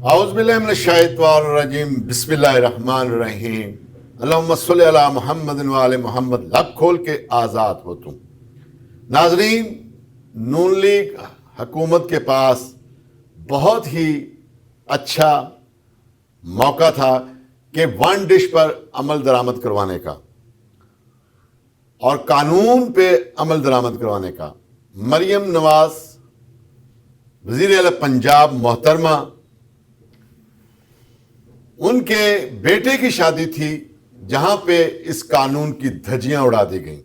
اعوذ باللہ من الشیطان الرجیم بسم اللہ الرحمن الرحیم اللہم صلی علی محمد وآل محمد. لب کھول کے آزاد ہو تم. ناظرین، نون لیگ حکومت کے پاس بہت ہی اچھا موقع تھا کہ ون ڈش پر عمل درآمد کروانے کا اور قانون پہ عمل درآمد کروانے کا. مریم نواز وزیر اعلیٰ پنجاب محترمہ، ان کے بیٹے کی شادی تھی جہاں پہ اس قانون کی دھجیاں اڑا دی گئیں.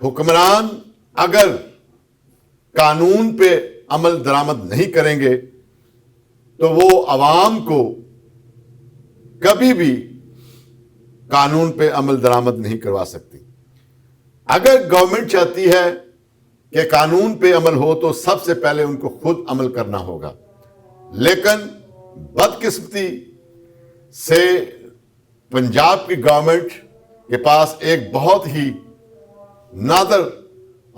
حکمران اگر قانون پہ عمل درآمد نہیں کریں گے تو وہ عوام کو کبھی بھی قانون پہ عمل درآمد نہیں کروا سکتی. اگر گورنمنٹ چاہتی ہے کہ قانون پہ عمل ہو تو سب سے پہلے ان کو خود عمل کرنا ہوگا. لیکن بدقسمتی سے پنجاب کی گورنمنٹ کے پاس ایک بہت ہی نادر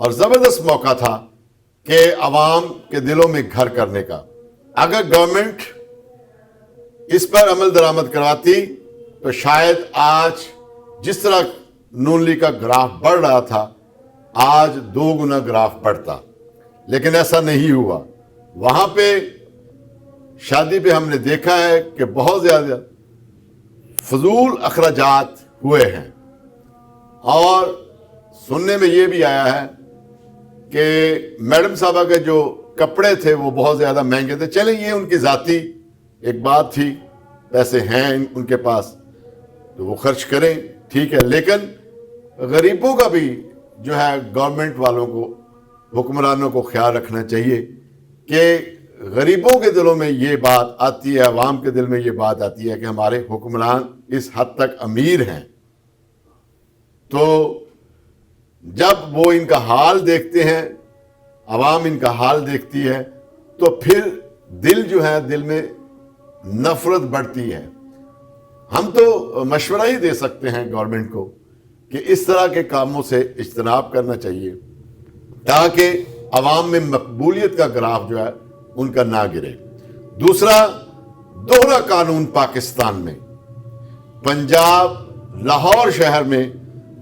اور زبردست موقع تھا کہ عوام کے دلوں میں گھر کرنے کا. اگر گورنمنٹ اس پر عمل درآمد کرواتی تو شاید آج جس طرح نون لیگ کا گراف بڑھ رہا تھا آج 2 گنا گراف بڑھتا. لیکن ایسا نہیں ہوا. وہاں پہ شادی پہ ہم نے دیکھا ہے کہ بہت زیادہ فضول اخراجات ہوئے ہیں اور سننے میں یہ بھی آیا ہے کہ میڈم صاحبہ کے جو کپڑے تھے وہ بہت زیادہ مہنگے تھے. چلیں یہ ان کی ذاتی ایک بات تھی، پیسے ہیں ان کے پاس تو وہ خرچ کریں، ٹھیک ہے. لیکن غریبوں کا بھی جو ہے گورنمنٹ والوں کو، حکمرانوں کو خیال رکھنا چاہیے کہ غریبوں کے دلوں میں یہ بات آتی ہے، عوام کے دل میں یہ بات آتی ہے کہ ہمارے حکمران اس حد تک امیر ہیں. تو جب وہ ان کا حال دیکھتے ہیں، عوام ان کا حال دیکھتی ہے تو پھر دل جو ہے دل میں نفرت بڑھتی ہے. ہم تو مشورہ ہی دے سکتے ہیں گورنمنٹ کو کہ اس طرح کے کاموں سے اجتناب کرنا چاہیے تاکہ عوام میں مقبولیت کا گراف جو ہے ان کا نہ گرے. دوسرا، دوہرا قانون پاکستان میں پنجاب لاہور شہر میں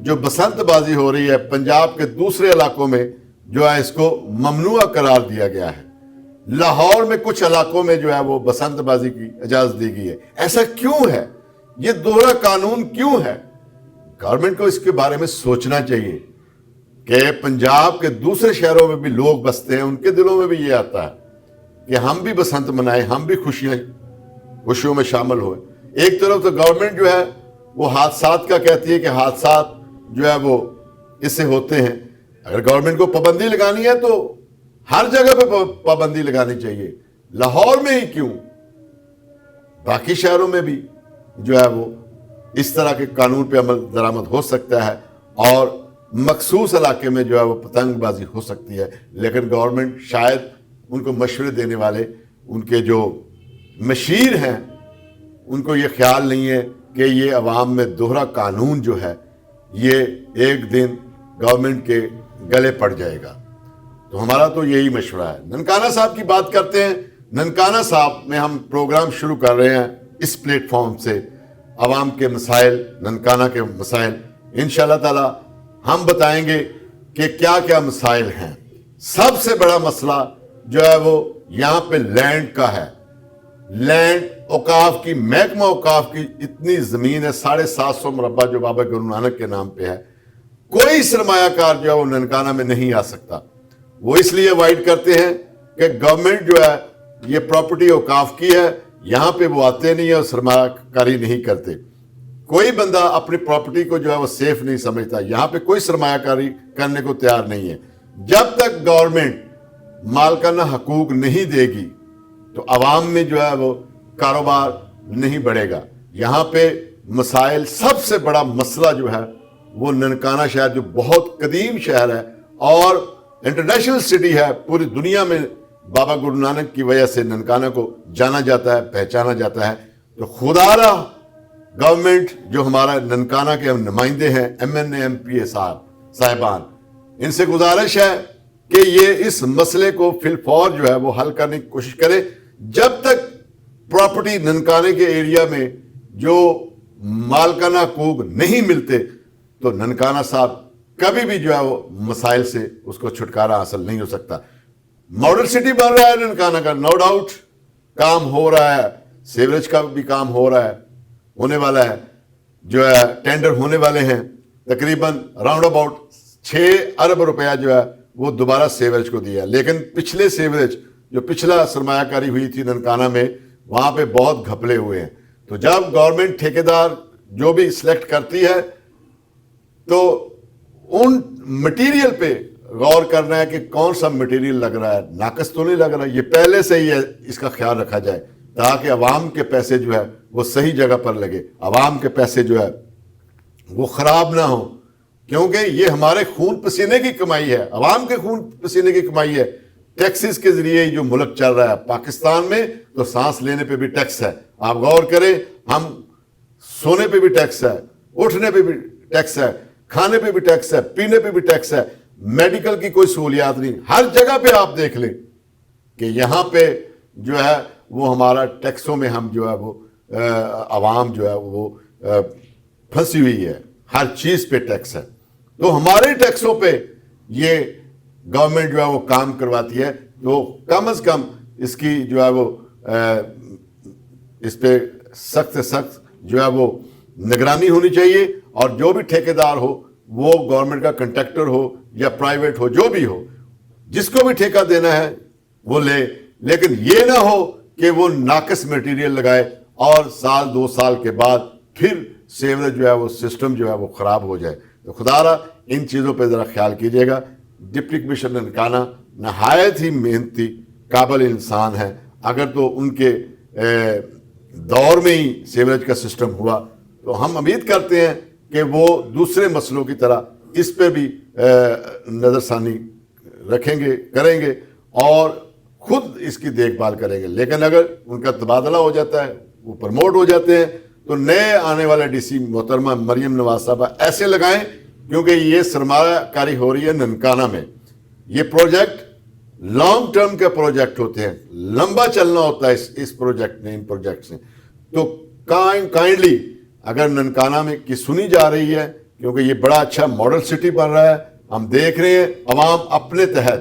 جو بسنت بازی ہو رہی ہے، پنجاب کے دوسرے علاقوں میں جو ہے اس کو ممنوع قرار دیا گیا ہے. لاہور میں کچھ علاقوں میں جو ہے وہ بسنت بازی کی اجازت دی گئی ہے. ایسا کیوں ہے؟ یہ دوہرا قانون کیوں ہے؟ گورنمنٹ کو اس کے بارے میں سوچنا چاہیے کہ پنجاب کے دوسرے شہروں میں بھی لوگ بستے ہیں، ان کے دلوں میں بھی یہ آتا ہے کہ ہم بھی بسنت منائیں، ہم بھی خوشیوں میں شامل ہوئے. ایک طرف تو گورنمنٹ جو ہے وہ حادثات کا کہتی ہے کہ حادثات جو ہے وہ اس سے ہوتے ہیں. اگر گورنمنٹ کو پابندی لگانی ہے تو ہر جگہ پہ پابندی لگانی چاہیے. لاہور میں ہی کیوں، باقی شہروں میں بھی جو ہے وہ اس طرح کے قانون پہ عمل درآمد ہو سکتا ہے اور مخصوص علاقے میں جو ہے وہ پتنگ بازی ہو سکتی ہے. لیکن گورنمنٹ شاید ان کو مشورے دینے والے، ان کے جو مشیر ہیں، ان کو یہ خیال نہیں ہے کہ یہ عوام میں دوہرا قانون جو ہے یہ ایک دن گورنمنٹ کے گلے پڑ جائے گا. تو ہمارا تو یہی مشورہ ہے. ننکانہ صاحب کی بات کرتے ہیں. ننکانہ صاحب میں ہم پروگرام شروع کر رہے ہیں اس پلیٹ فارم سے، عوام کے مسائل، ننکانہ کے مسائل. انشاءاللہ تعالی ہم بتائیں گے کہ کیا کیا مسائل ہیں. سب سے بڑا مسئلہ جو ہے وہ یہاں پہ لینڈ کا ہے. لینڈ اوقاف کی، محکمہ اوقاف کی اتنی زمین ہے 750 مربع جو بابا گرو نانک کے نام پہ ہے. کوئی سرمایہ کار جو ہے وہ ننکانہ میں نہیں آ سکتا. وہ اس لیے وائٹ کرتے ہیں کہ گورنمنٹ جو ہے یہ پراپرٹی اوقاف کی ہے، یہاں پہ وہ آتے نہیں ہیں اور سرمایہ کاری نہیں کرتے. کوئی بندہ اپنی پراپرٹی کو جو ہے وہ سیف نہیں سمجھتا. یہاں پہ کوئی سرمایہ کاری کرنے کو تیار نہیں ہے. جب تک گورنمنٹ مالکانہ حقوق نہیں دے گی تو عوام میں جو ہے وہ کاروبار نہیں بڑھے گا. یہاں پہ مسائل، سب سے بڑا مسئلہ جو ہے وہ ننکانہ شہر جو بہت قدیم شہر ہے اور انٹرنیشنل سٹی ہے، پوری دنیا میں بابا گرو نانک کی وجہ سے ننکانہ کو جانا جاتا ہے، پہچانا جاتا ہے. تو خدا را گورنمنٹ جو ہمارا ننکانہ کے نمائندے ہیں، M N A M P A صاحبان، ان سے گزارش ہے کہ یہ اس مسئلے کو فی الفور جو ہے وہ حل کرنے کی کوشش کرے. جب تک پراپرٹی ننکانے کے ایریا میں جو مالکانہ حقوق نہیں ملتے تو ننکانہ صاحب کبھی بھی جو ہے وہ مسائل سے اس کو چھٹکارا حاصل نہیں ہو سکتا. ماڈل سٹی بن رہا ہے ننکانہ کا، نو ڈاؤٹ کام ہو رہا ہے، سیوریج کا بھی کام ہو رہا ہے، ہونے والا ہے، جو ہے ٹینڈر ہونے والے ہیں. تقریباً راؤنڈ اباؤٹ 6 ارب روپیہ جو ہے وہ دوبارہ سیوریج کو دیا. لیکن پچھلے سیوریج جو پچھلا سرمایہ کاری ہوئی تھی ننکانہ میں، وہاں پہ بہت گھپلے ہوئے ہیں. تو جب گورنمنٹ ٹھیکیدار جو بھی سلیکٹ کرتی ہے تو ان مٹیریل پہ غور کرنا ہے کہ کون سا مٹیریل لگ رہا ہے، ناقص تو نہیں لگ رہا. یہ پہلے سے ہی اس کا خیال رکھا جائے تاکہ عوام کے پیسے جو ہے وہ صحیح جگہ پر لگے، عوام کے پیسے جو ہے وہ خراب نہ ہوں. کیونکہ یہ ہمارے خون پسینے کی کمائی ہے، عوام کے خون پسینے کی کمائی ہے. ٹیکسز کے ذریعے جو ملک چل رہا ہے پاکستان میں، تو سانس لینے پہ بھی ٹیکس ہے. آپ غور کریں، ہم سونے پہ بھی ٹیکس ہے، اٹھنے پہ بھی ٹیکس ہے، کھانے پہ بھی ٹیکس ہے، پینے پہ بھی ٹیکس ہے. میڈیکل کی کوئی سہولیات نہیں. ہر جگہ پہ آپ دیکھ لیں کہ یہاں پہ جو ہے وہ ہمارا ٹیکسوں میں ہم جو ہے وہ عوام جو ہے وہ پھنسی ہوئی ہے. ہر چیز پہ ٹیکس ہے. تو ہمارے ٹیکسوں پہ یہ گورنمنٹ جو ہے وہ کام کرواتی ہے. تو کم از کم اس کی جو ہے وہ اس پہ سخت سے سخت جو ہے وہ نگرانی ہونی چاہیے. اور جو بھی ٹھیکیدار ہو، وہ گورنمنٹ کا کنٹریکٹر ہو یا پرائیویٹ ہو، جو بھی ہو، جس کو بھی ٹھیکہ دینا ہے وہ لے. لیکن یہ نہ ہو کہ وہ ناقص میٹیریل لگائے اور سال 2 سال کے بعد پھر سیوریج جو ہے وہ سسٹم جو ہے وہ خراب ہو جائے. تو خدا را ان چیزوں پہ ذرا خیال کیجیے گا. ڈپٹی کمشنر ننکانہ نہایت ہی محنتی قابل انسان ہے. اگر تو ان کے دور میں ہی سیوریج کا سسٹم ہوا تو ہم امید کرتے ہیں کہ وہ دوسرے مسئلوں کی طرح اس پہ بھی نظر ثانی رکھیں گے، کریں گے اور خود اس کی دیکھ بھال کریں گے. لیکن اگر ان کا تبادلہ ہو جاتا ہے، وہ پرموٹ ہو جاتے ہیں، تو نئے آنے والے ڈی سی محترمہ مریم نواز صاحبہ ایسے لگائیں، کیونکہ یہ سرمایہ کاری ہو رہی ہے ننکانہ میں. یہ پروجیکٹ لانگ ٹرم کے پروجیکٹ ہوتے ہیں، لمبا چلنا ہوتا ہے اس پروجیکٹ میں، ان پروجیکٹ سے. تو کائنڈلی اگر ننکانہ میں کی سنی جا رہی ہے، کیونکہ یہ بڑا اچھا ماڈل سٹی بن رہا ہے. ہم دیکھ رہے ہیں عوام اپنے تحت،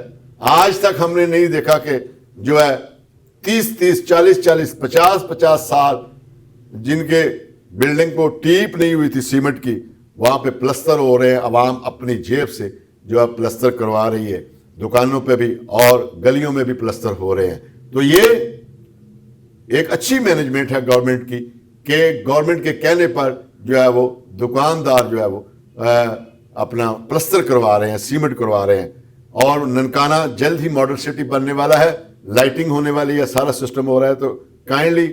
آج تک ہم نے نہیں دیکھا کہ جو ہے 30 40 50 سال جن کے بلڈنگ کو ٹیپ نہیں ہوئی تھی سیمنٹ کی، وہاں پہ پلستر ہو رہے ہیں. عوام اپنی جیب سے جو ہے پلستر کروا رہی ہے، دکانوں پہ بھی اور گلیوں میں بھی پلستر ہو رہے ہیں. تو یہ ایک اچھی مینجمنٹ ہے گورنمنٹ کی کہ گورنمنٹ کے کہنے پر جو ہے وہ دکاندار جو ہے وہ اپنا پلستر کروا رہے ہیں، سیمنٹ کروا رہے ہیں. اور ننکانہ جلد ہی ماڈل سٹی بننے والا ہے، لائٹنگ ہونے والی ہے، سارا سسٹم ہو رہا ہے. تو کائنڈلی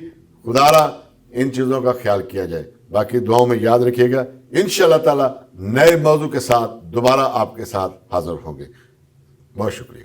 خدا را ان چیزوں کا خیال کیا جائے. باقی دعاؤں میں یاد رکھیے گا. انشاءاللہ تعالی نئے موضوع کے ساتھ دوبارہ آپ کے ساتھ حاضر ہوں گے. بہت شکریہ.